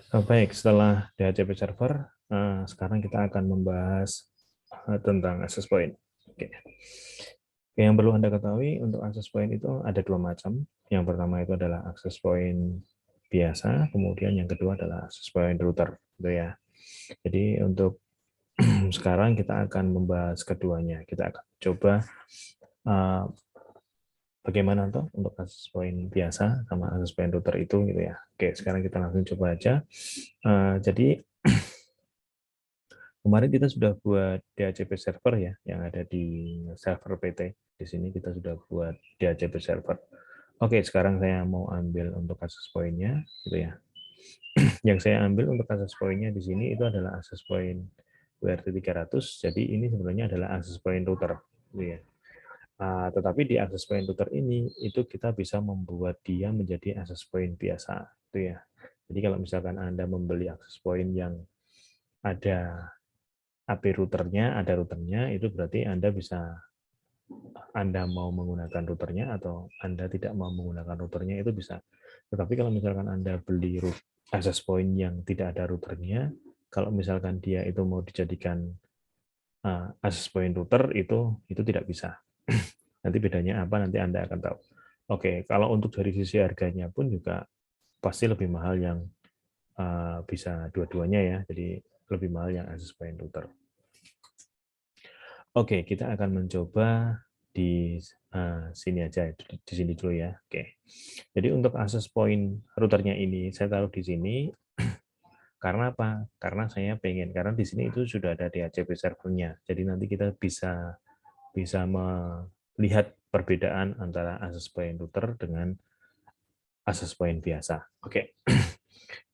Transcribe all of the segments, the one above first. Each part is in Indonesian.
Baik, setelah DHCP server, sekarang kita akan membahas tentang access point. Oke. Yang perlu Anda ketahui untuk access point itu ada dua macam. Yang pertama itu adalah access point biasa, kemudian yang kedua adalah access point router, gitu ya. Jadi untuk sekarang kita akan membahas keduanya. Kita akan coba uh, bagaimana tuh untuk access point biasa sama access point router itu, gitu ya. Oke, sekarang kita langsung coba aja. Jadi kemarin kita sudah buat DHCP server ya, yang ada di server PT. Di sini kita sudah buat DHCP server. Oke, sekarang saya mau ambil untuk access point-nya, gitu ya. Yang saya ambil untuk access point-nya di sini itu adalah access point WRT 300. Jadi ini sebenarnya adalah access point router, gitu ya. Tetapi di access point router ini itu kita bisa membuat dia menjadi access point biasa, gitu ya. Jadi kalau misalkan Anda membeli access point yang ada AP routernya, ada routernya, itu berarti Anda bisa, Anda mau menggunakan routernya atau Anda tidak mau menggunakan routernya itu bisa. Tetapi kalau misalkan Anda beli access point yang tidak ada routernya, kalau misalkan dia itu mau dijadikan access point router, itu tidak bisa. Nanti bedanya apa, nanti Anda akan tahu. Oke, kalau untuk dari sisi harganya pun juga pasti lebih mahal yang bisa dua-duanya ya, jadi lebih mahal yang access point router. Oke, kita akan mencoba di sini aja, di sini dulu ya. Oke. Jadi untuk access point routernya ini saya taruh di sini karena apa? Karena saya pengen, karena di sini itu sudah ada DHCP servernya. Jadi nanti kita bisa bisa melihat perbedaan antara access point router dengan access point biasa. Oke.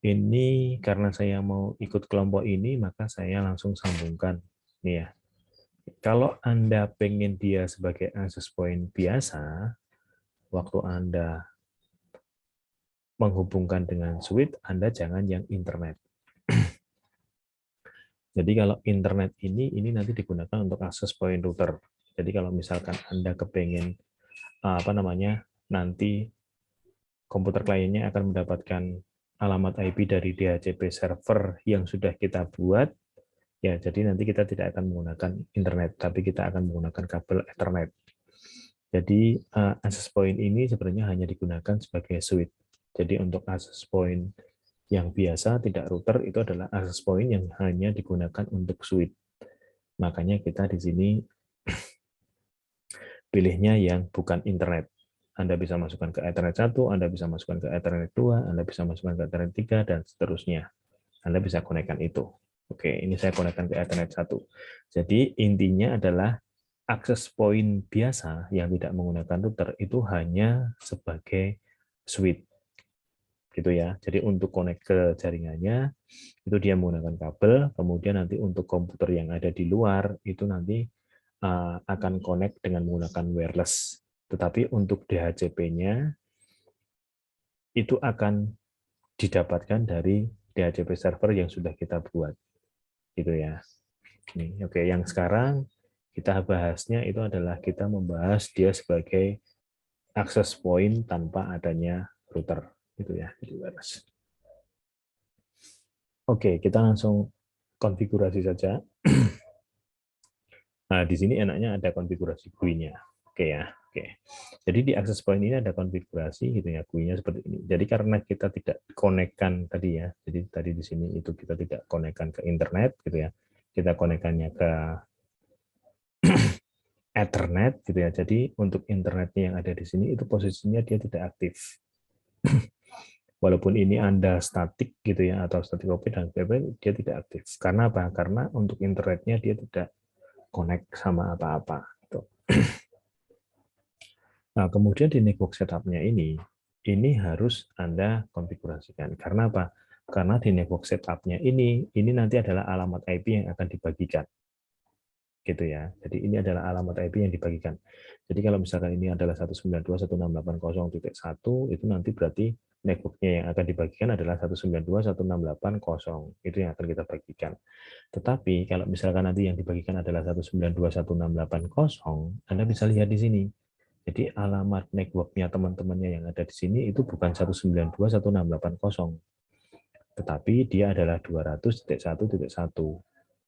Ini karena saya mau ikut kelompok ini, maka saya langsung sambungkan nih ya. Kalau Anda pengen dia sebagai access point biasa, waktu Anda menghubungkan dengan switch, Anda jangan yang internet. Jadi kalau internet ini nanti digunakan untuk access point router. Jadi kalau misalkan Anda kepengen nanti komputer kliennya akan mendapatkan alamat IP dari DHCP server yang sudah kita buat, ya jadi nanti kita tidak akan menggunakan internet, tapi kita akan menggunakan kabel Ethernet. Jadi access point ini sebenarnya hanya digunakan sebagai switch. Jadi untuk access point yang biasa tidak router itu adalah access point yang hanya digunakan untuk switch. Makanya kita di sini pilihnya yang bukan internet. Anda bisa masukkan ke Ethernet 1, Anda bisa masukkan ke Ethernet 2, Anda bisa masukkan ke Ethernet 3, dan seterusnya. Anda bisa konekkan itu. Oke, ini saya konekkan ke Ethernet 1. Jadi intinya adalah akses point biasa yang tidak menggunakan router itu hanya sebagai switch, gitu ya. Jadi untuk connect ke jaringannya itu dia menggunakan kabel, kemudian nanti untuk komputer yang ada di luar itu nanti akan connect dengan menggunakan wireless. Tetapi untuk DHCP-nya itu akan didapatkan dari DHCP server yang sudah kita buat, gitu ya. Nih, oke, yang sekarang kita bahasnya itu adalah kita membahas dia sebagai access point tanpa adanya router, gitu ya. Jadi wireless. Oke, kita langsung konfigurasi saja. Nah, di sini enaknya ada konfigurasi GUI-nya. Oke ya. Oke. Jadi di access point ini ada konfigurasi gitu ya, GUI-nya seperti ini. Jadi karena kita tidak konekkan tadi ya. Jadi tadi di sini itu kita tidak konekkan ke internet gitu ya. Kita konekkannya ke Ethernet gitu ya. Jadi untuk internetnya yang ada di sini itu posisinya dia tidak aktif. Walaupun ini Anda statik gitu ya atau static IP dan sebagainya, dia tidak aktif. Karena apa? Karena untuk internetnya dia tidak connect sama apa-apa. Gitu. Nah, kemudian di network setup-nya ini harus Anda konfigurasikan. Karena apa? Karena di network setup-nya ini nanti adalah alamat IP yang akan dibagikan. Gitu ya. Jadi ini adalah alamat IP yang dibagikan. Jadi kalau misalkan ini adalah 192.168.0.1, itu nanti berarti network-nya yang akan dibagikan adalah 192.168.0. Itu yang akan kita bagikan. Tetapi kalau misalkan nanti yang dibagikan adalah 192.168.0, Anda bisa lihat di sini. Jadi alamat network-nya teman-temannya yang ada di sini itu bukan 192.168.0. tetapi dia adalah 200.1.1.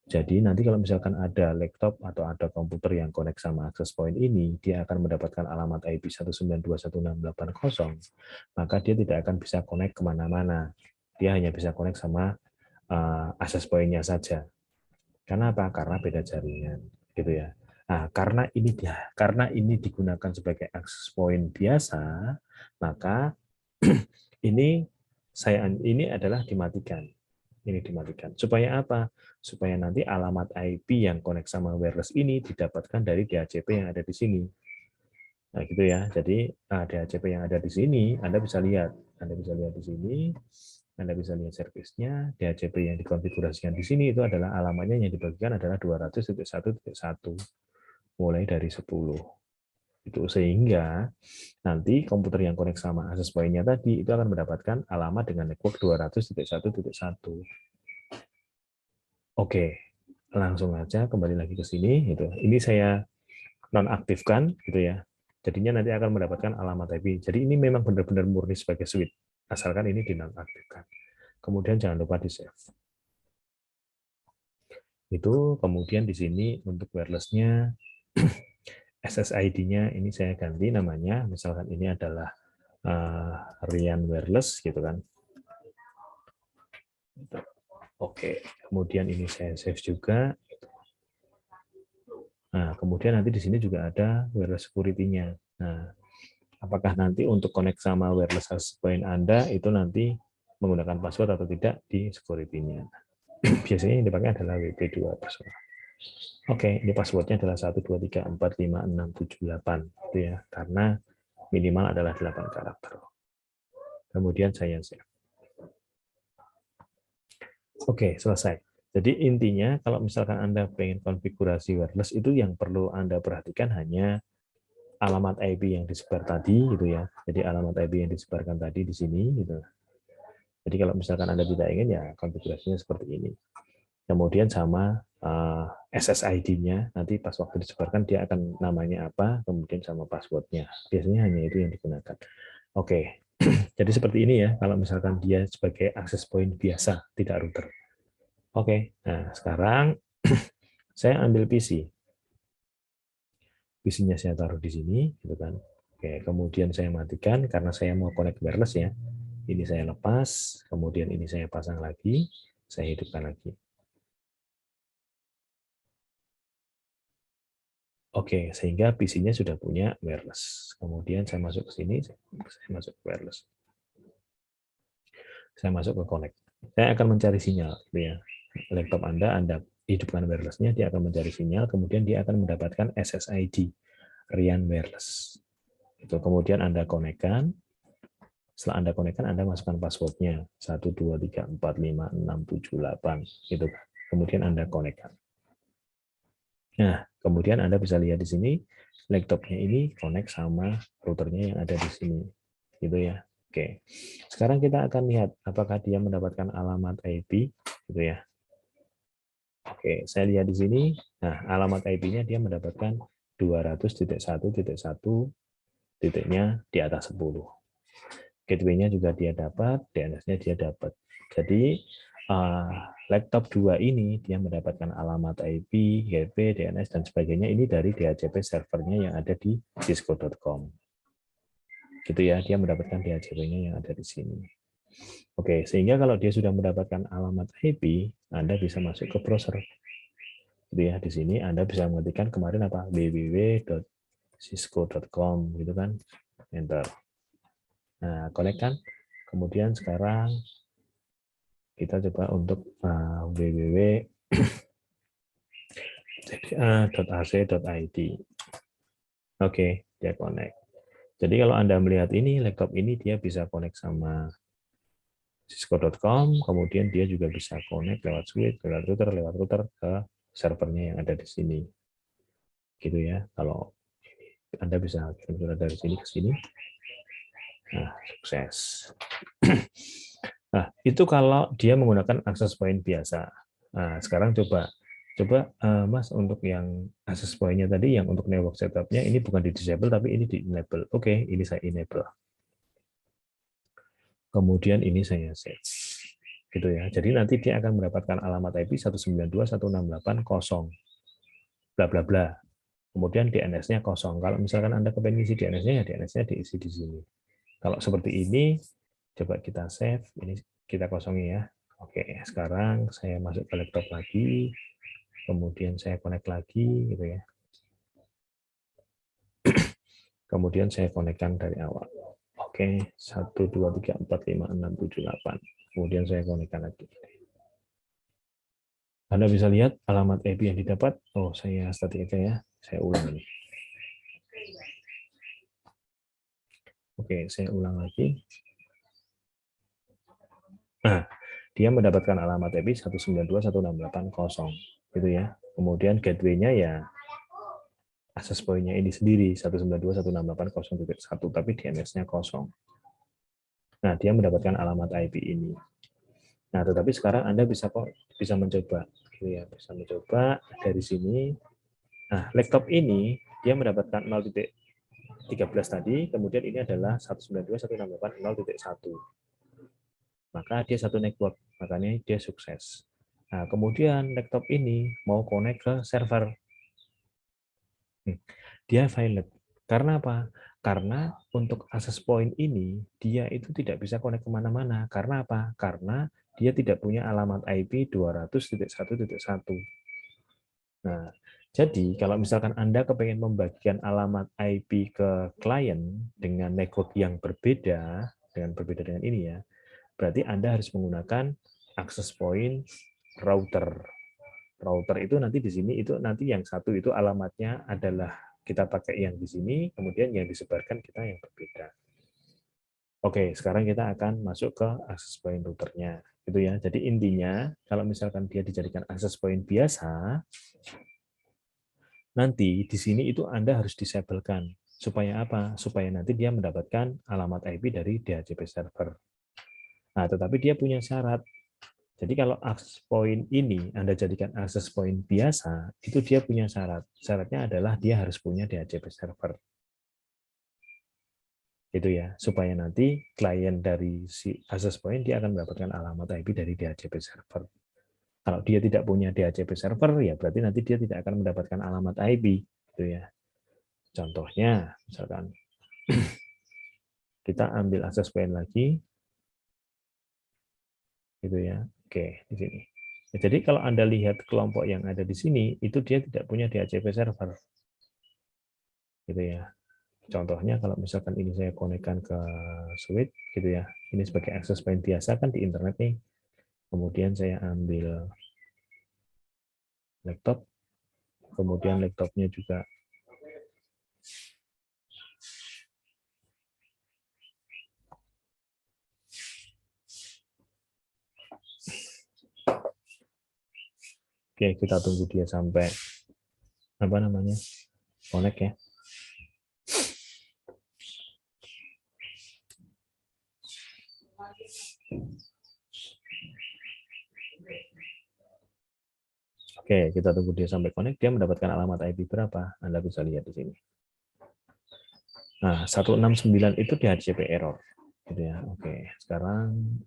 Jadi nanti kalau misalkan ada laptop atau ada komputer yang connect sama access point ini, dia akan mendapatkan alamat IP 192.168.0, maka dia tidak akan bisa connect kemana-mana. Dia hanya bisa connect sama access point-nya saja. Karena apa? Karena beda jaringan, gitu ya. Nah, karena ini digunakan sebagai access point biasa, maka ini adalah dimatikan. Ini dimatikan. Supaya apa? Supaya nanti alamat IP yang connect sama wireless ini didapatkan dari DHCP yang ada di sini. Nah, gitu ya. Jadi DHCP yang ada di sini Anda bisa lihat. Anda bisa lihat di sini. Anda bisa lihat servisnya. DHCP yang dikonfigurasikan di sini itu adalah alamatnya yang dibagikan adalah 200.1.1 mulai dari 10. Itu sehingga nanti komputer yang connect sama access point-nya tadi itu akan mendapatkan alamat dengan network 200.1.1. Oke, langsung aja kembali lagi ke sini. Gitu. Ini saya nonaktifkan, gitu ya. Jadinya nanti akan mendapatkan alamat IP. Jadi ini memang benar-benar murni sebagai switch, asalkan ini dinonaktifkan. Kemudian jangan lupa di save. Itu kemudian di sini untuk wireless-nya, SSID-nya ini saya ganti namanya. Misalkan ini adalah Rian Wireless, gitu kan. Oke, kemudian ini saya save juga. Nah, kemudian nanti di sini juga ada wireless security-nya. Nah, apakah nanti untuk connect sama wireless access point Anda itu nanti menggunakan password atau tidak di security-nya. Biasanya yang dipakai adalah WP2 password. Oke, ini password-nya adalah 123456678, gitu ya, karena minimal adalah 8 karakter. Kemudian saya save. Oke, selesai. Jadi intinya kalau misalkan Anda pengen konfigurasi wireless itu yang perlu Anda perhatikan hanya alamat IP yang disebar tadi, gitu ya. Jadi alamat IP yang disebarkan tadi di sini, gitu. Jadi kalau misalkan Anda tidak ingin, ya konfigurasinya seperti ini. Kemudian sama SSID-nya, nanti pas waktu disebarkan dia akan namanya apa, kemudian sama password-nya. Biasanya hanya itu yang digunakan. Oke, jadi seperti ini ya, kalau misalkan dia sebagai access point biasa, tidak router. Oke, nah sekarang saya ambil PC. PC-nya saya taruh di sini, gitu kan. Oke, kemudian saya matikan karena saya mau connect wireless ya. Ini saya lepas, kemudian ini saya pasang lagi, saya hidupkan lagi. Oke, sehingga PC-nya sudah punya wireless. Kemudian saya masuk ke sini, saya masuk ke wireless. Saya masuk ke connect. Saya akan mencari sinyal, gitu ya. Laptop Anda hidupkan wireless-nya, dia akan mencari sinyal, kemudian dia akan mendapatkan SSID, Rian Wireless. Itu kemudian Anda konekkan. Setelah Anda konekkan, Anda masukkan password-nya 123456678, gitu kan. Kemudian Anda konekkan. Nah, kemudian Anda bisa lihat di sini laptopnya ini connect sama routernya yang ada di sini, gitu ya. Oke, sekarang kita akan lihat apakah dia mendapatkan alamat IP, gitu ya. Oke, saya lihat di sini. Nah, alamat IP-nya dia mendapatkan 200.1.1 titiknya di atas 10. Gateway-nya juga dia dapat, DNS-nya dia dapat. Jadi laptop 2 ini dia mendapatkan alamat IP, IP, DNS dan sebagainya ini dari DHCP servernya yang ada di cisco.com. Gitu ya, dia mendapatkan DHCP-nya yang ada di sini. Oke, sehingga kalau dia sudah mendapatkan alamat IP, Anda bisa masuk ke browser. Gitu ya, di sini Anda bisa mengetikkan kemarin apa? www.cisco.com gitu kan. Enter. Nah, connect kan. Kemudian sekarang kita coba untuk www.ac.id. Oke, dia connect. Jadi kalau Anda melihat ini, laptop ini dia bisa connect sama cisco.com, kemudian dia juga bisa connect lewat switch, lewat router ke servernya yang ada di sini. Gitu ya. Kalau Anda bisa kirim surat dari sini ke sini. Nah, sukses. Nah, itu kalau dia menggunakan access point biasa. Nah, sekarang coba Mas untuk yang access point-nya tadi, yang untuk network setup-nya ini bukan di disable tapi ini di enable. Oke, ini saya enable. Kemudian ini saya set. gitu ya. Jadi nanti dia akan mendapatkan alamat IP 192.168.0 bla bla bla. Kemudian DNS-nya kosong. Kalau misalkan Anda kepengen isi DNS-nya, ya DNS-nya diisi di sini. Kalau seperti ini, coba kita save. Ini kita kosongi ya. Oke, sekarang saya masuk ke laptop lagi. Kemudian saya connect lagi, gitu ya. Kemudian saya konekkan dari awal. Oke, 1, 2, 3, 4, 5, 6, 7, 8. Kemudian saya konekkan lagi. Anda bisa lihat alamat IP yang didapat. Oh, saya static aja ya. Saya ulang ini. Oke, saya ulang lagi. Nah, dia mendapatkan alamat IP 192.168.0 gitu ya. Kemudian gateway-nya ya access point-nya ini sendiri 192.168.0.1, tapi DNS-nya kosong. Nah, dia mendapatkan alamat IP ini. Nah, tetapi sekarang Anda bisa mencoba, gitu ya, bisa mencoba dari sini. Nah, laptop ini dia mendapatkan 0.13 tadi, kemudian ini adalah 192.168.0.1. Maka dia satu network, makanya dia sukses. Nah, kemudian laptop ini mau connect ke server. Dia violet. Karena apa? Karena untuk access point ini, dia itu tidak bisa connect kemana-mana. Karena apa? Karena dia tidak punya alamat IP 200.1.1. Nah, jadi kalau misalkan Anda kepengen membagikan alamat IP ke klien dengan network yang berbeda, dengan ini ya, berarti Anda harus menggunakan access point router. Router itu nanti di sini itu nanti yang satu itu alamatnya adalah kita pakai yang di sini, kemudian yang disebarkan kita yang berbeda. Oke, sekarang kita akan masuk ke access point routernya, gitu ya. Jadi intinya kalau misalkan dia dijadikan access point biasa, nanti di sini itu Anda harus disablekan. Supaya apa? Supaya nanti dia mendapatkan alamat IP dari DHCP server. Nah, tetapi dia punya syarat. Jadi kalau access point ini Anda jadikan access point biasa, itu dia punya syarat. Syaratnya adalah dia harus punya DHCP server. Itu ya, supaya nanti klien dari si access point dia akan mendapatkan alamat IP dari DHCP server. Kalau dia tidak punya DHCP server, ya berarti nanti dia tidak akan mendapatkan alamat IP. Gitu ya. Contohnya, misalkan kita ambil access point lagi, gitu ya. Oke, di sini. Jadi kalau Anda lihat kelompok yang ada di sini, itu dia tidak punya DHCP server. Gitu ya. Contohnya kalau misalkan ini saya konekkan ke switch, gitu ya. Ini sebagai access point biasa kan di internet nih. Kemudian saya ambil laptop, kemudian laptopnya juga oke, kita tunggu dia sampai apa namanya connect ya. Oke, kita tunggu dia sampai connect. Dia mendapatkan alamat IP berapa? Anda bisa lihat di sini. Nah, 169 itu DHCP error. Gitu ya. Oke, sekarang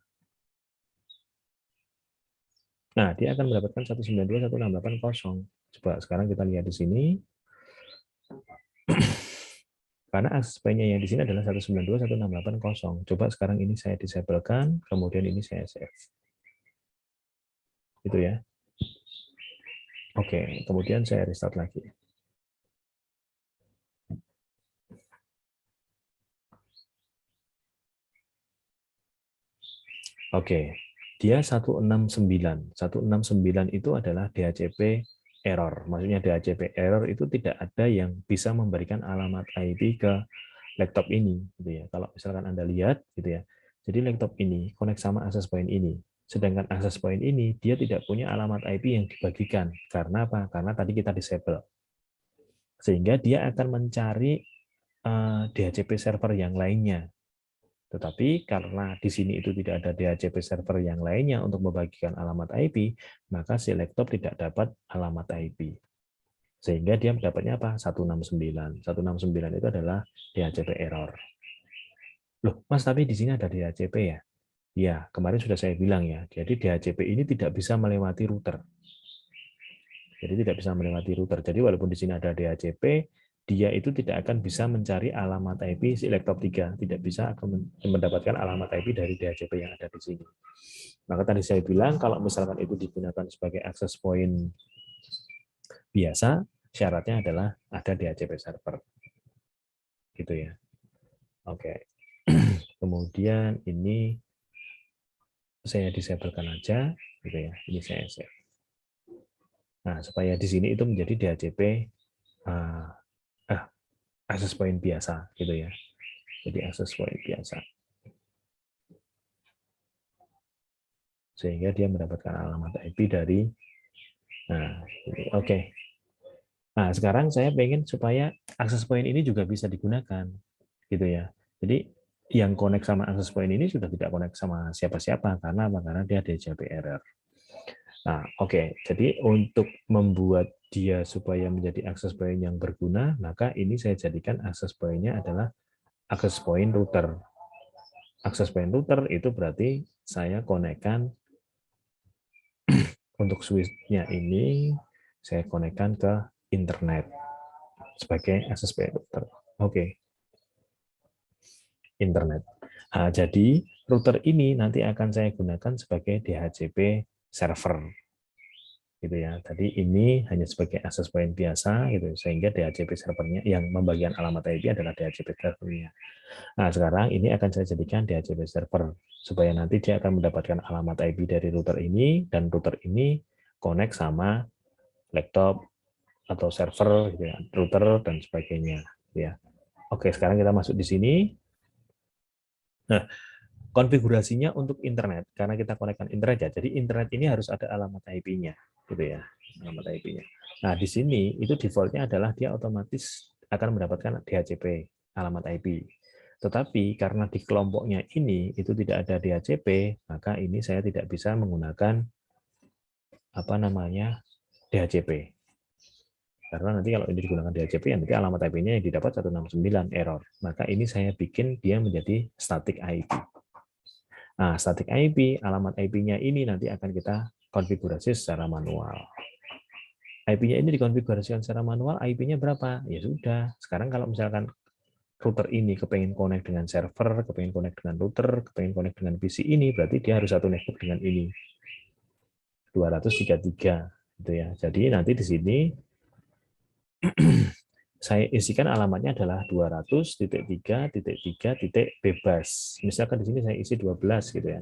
nah, dia akan mendapatkan 192.168.0. Coba sekarang kita lihat di sini. Karena access point-nya yang di sini adalah 192.168.0. Coba sekarang ini saya disablekan, kemudian ini saya save. Gitu ya. Oke, kemudian saya restart lagi. Oke, dia 169. 169 itu adalah DHCP error. Maksudnya DHCP error itu tidak ada yang bisa memberikan alamat IP ke laptop ini, gitu ya. Kalau misalkan Anda lihat, gitu ya. Jadi laptop ini connect sama access point ini. Sedangkan access point ini dia tidak punya alamat IP yang dibagikan. Karena apa? Karena tadi kita disable. Sehingga dia akan mencari DHCP server yang lainnya. Tetapi karena di sini itu tidak ada DHCP server yang lainnya untuk membagikan alamat IP, maka si laptop tidak dapat alamat IP. Sehingga dia mendapatnya apa? 169. 169 itu adalah DHCP error. Loh, Mas, tapi di sini ada DHCP ya? Ya, kemarin sudah saya bilang ya, jadi DHCP ini tidak bisa melewati router. Jadi tidak bisa melewati router. Jadi walaupun di sini ada DHCP, dia itu tidak akan bisa mencari alamat IP si laptop 3. Tidak bisa akan mendapatkan alamat IP dari DHCP yang ada di sini. Maka tadi saya bilang, kalau misalkan itu digunakan sebagai access point biasa, syaratnya adalah ada DHCP server. Gitu ya. Oke. Kemudian ini saya disablekan aja, gitu ya. Ini saya save. Nah, supaya di sini itu menjadi DHCP access point biasa, gitu ya. Jadi access point biasa. Sehingga dia mendapatkan alamat IP dari, nah, oke. Nah, sekarang saya pengen supaya access point ini juga bisa digunakan, gitu ya. Jadi yang connect sama access point ini sudah tidak connect sama siapa-siapa, karena apa? Karena dia DHCP error. Nah, oke. Jadi untuk membuat dia supaya menjadi access point yang berguna, maka ini saya jadikan access point-nya adalah access point router. Access point router itu berarti saya konekkan untuk switch-nya ini, saya konekkan ke internet sebagai access point router. Oke. Internet. Nah, jadi router ini nanti akan saya gunakan sebagai DHCP server. Gitu ya. Tadi ini hanya sebagai access point biasa gitu, sehingga DHCP servernya yang membagikan alamat IP adalah DHCP servernya. Nah, sekarang ini akan saya jadikan DHCP server supaya nanti dia akan mendapatkan alamat IP dari router ini, dan router ini connect sama laptop atau server gitu ya, router dan sebagainya ya. Oke, sekarang kita masuk di sini. Nah, konfigurasinya untuk internet, karena kita konekkan internet ya, jadi internet ini harus ada alamat IP-nya, gitu ya, alamat IP-nya. Nah, di sini itu default-nya adalah dia otomatis akan mendapatkan DHCP, alamat IP. Tetapi karena di kelompoknya ini itu tidak ada DHCP, maka ini saya tidak bisa menggunakan apa namanya DHCP. Karena nanti kalau ini digunakan DHCP, ya nanti alamat IP-nya yang didapat 169 error. Maka ini saya bikin dia menjadi static IP. Nah, static IP, alamat IP-nya ini nanti akan kita konfigurasi secara manual. IP-nya ini dikonfigurasikan secara manual, IP-nya berapa? Ya sudah, sekarang kalau misalkan router ini kepengen connect dengan server, kepengen connect dengan router, kepengen connect dengan PC ini, berarti dia harus satu network dengan ini. 233, gitu ya. Jadi nanti di sini saya isikan alamatnya adalah 200.3.3. bebas. Misalkan di sini saya isi 12 gitu ya.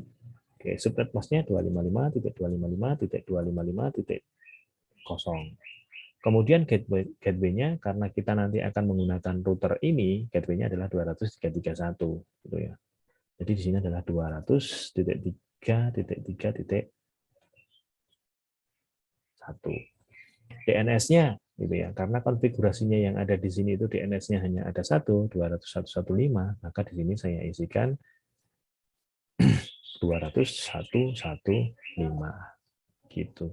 Oke, subnet masknya 255.255.255.0. Kemudian gateway-nya karena kita nanti akan menggunakan router ini, gateway-nya adalah 200.3.1 gitu ya. Jadi di sini adalah 200.3.3.1. DNS-nya gitu ya. Karena konfigurasinya yang ada di sini itu DNS-nya hanya ada 200.115, maka di sini saya isikan 200.115 gitu.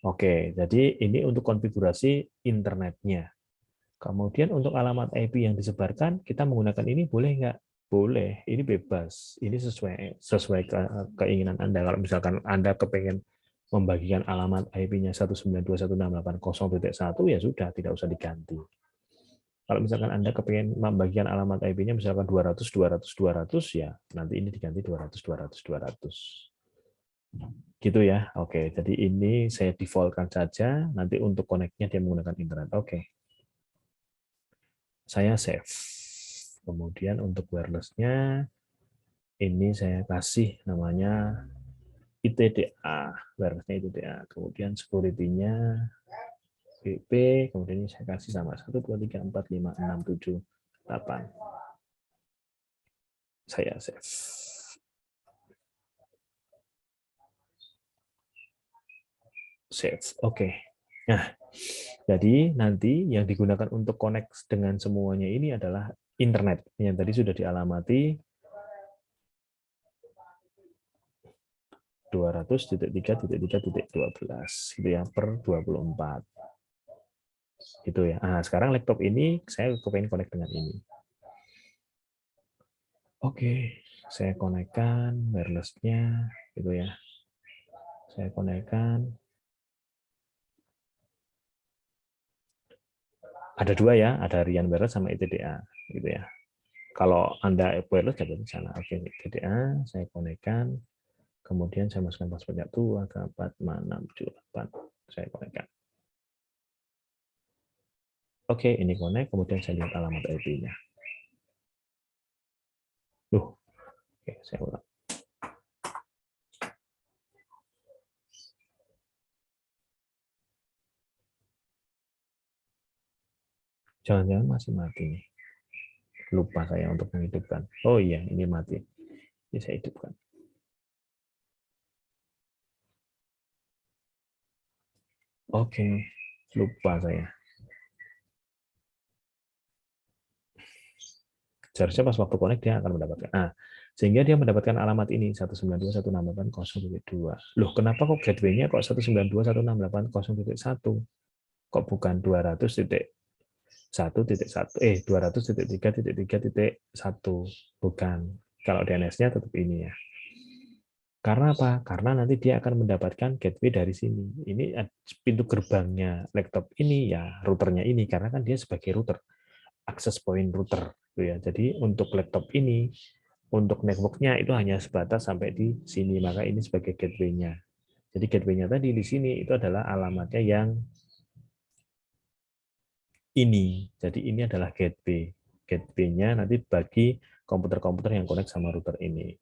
Oke, jadi ini untuk konfigurasi internetnya. Kemudian untuk alamat IP yang disebarkan, kita menggunakan ini boleh nggak? Boleh, ini bebas. Ini sesuai keinginan Anda. Kalau misalkan Anda kepengen membagikan alamat IP-nya 192.168.0.1, ya sudah, tidak usah diganti. Kalau misalkan Anda kepengen membagikan alamat IP-nya misalkan 200, 200, 200, ya nanti ini diganti 200, 200, 200. Gitu ya. Oke, jadi ini saya default-kan saja. Nanti untuk connect-nya dia menggunakan internet. Oke. Saya save. Kemudian untuk wireless-nya, ini saya kasih namanya ITDA. Wireless-nya ITDA. Kemudian security-nya BP, kemudian ini saya kasih sama 1, 2, 3, 4, 5, 6, 7, 8. Saya save. Save. Oke. Nah, jadi nanti yang digunakan untuk connect dengan semuanya ini adalah internet. Yang tadi sudah dialamati 200.3.3.12 gitu ya, per 24. Gitu ya. Nah, sekarang laptop ini saya kepengen connect dengan ini. Oke. Saya konekkan wireless-nya, gitu ya. Saya konekkan. Ada dua ya, ada Rian Wireless sama ITDA, gitu ya. Kalau Anda wireless dapat di sana. Oke, ITDA saya konekkan. Kemudian saya masukkan passwordnya 2845678. Saya konekkan. Oke, ini connect. Kemudian saya lihat alamat IP-nya. Oke, saya ulang. Jangan-jangan masih mati nih. Lupa saya untuk menghidupkan. Oh iya, ini mati. Ini saya hidupkan. Oke, lupa saya. Seharusnya pas waktu connect dia akan mendapatkan. Nah, sehingga dia mendapatkan alamat ini 192.168.0.2. Loh, kenapa kok gateway-nya kok 192.168.0.1? Kok bukan 200.1.1 bukan. Kalau DNS-nya tetap ini ya. Karena apa? Karena nanti dia akan mendapatkan gateway dari sini. Ini pintu gerbangnya laptop ini ya, routernya ini karena kan dia sebagai router, access point router gitu ya. Jadi untuk laptop ini, untuk networknya itu hanya sebatas sampai di sini, maka ini sebagai gateway-nya. Jadi gateway-nya tadi di sini itu adalah alamatnya yang ini. Jadi ini adalah gateway. Gateway-nya nanti bagi komputer-komputer yang connect sama router ini.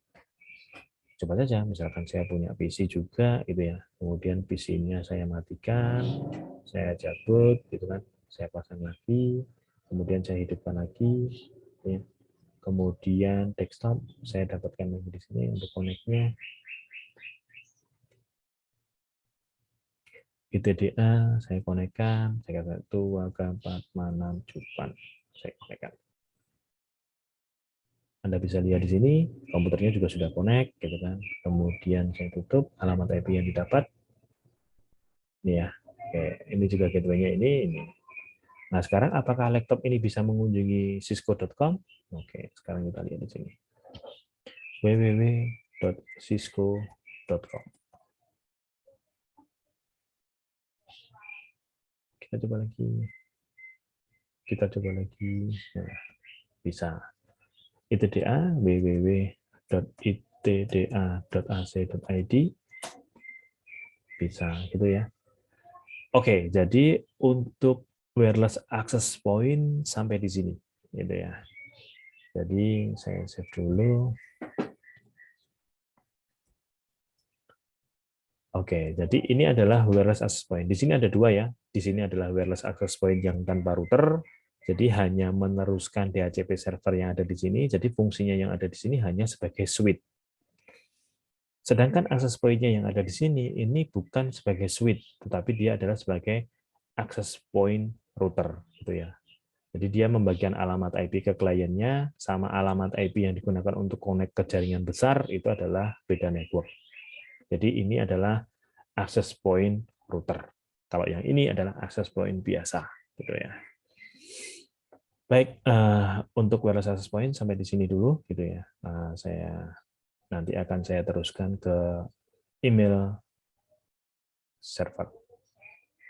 Coba saja, misalkan saya punya PC juga, gitu ya. Kemudian PC-nya saya matikan, saya cabut, gitu kan. Saya pasang lagi, kemudian saya hidupkan lagi. Ya. Kemudian desktop saya dapatkan lagi di sini untuk connect-nya. ITDA saya konekkan, saya kata 2, 4, 6, saya konekkan. Anda bisa lihat di sini, komputernya juga sudah connect, gitu kan. Kemudian saya tutup, alamat IP yang didapat. Ini ya, oke, ini juga gateway-nya ini. Nah, sekarang apakah laptop ini bisa mengunjungi cisco.com? Oke, sekarang kita lihat di sini. www.cisco.com. Kita coba lagi. Nah, bisa. ITDA www.itda.ac.id bisa gitu ya. Oke, jadi untuk wireless access point sampai di sini gitu ya. Jadi saya save dulu. Oke, jadi ini adalah wireless access point. Di sini ada dua ya. Di sini adalah wireless access point yang tanpa router. Jadi hanya meneruskan DHCP server yang ada di sini. Jadi fungsinya yang ada di sini hanya sebagai switch. Sedangkan access point-nya yang ada di sini ini bukan sebagai switch, tetapi dia adalah sebagai access point router, gitu ya. Jadi dia membagikan alamat IP ke kliennya sama alamat IP yang digunakan untuk connect ke jaringan besar itu adalah beda network. Jadi ini adalah access point router. Kalau yang ini adalah access point biasa, gitu ya. Baik, untuk wireless access point sampai di sini dulu, gitu ya. Nanti akan saya teruskan ke email server.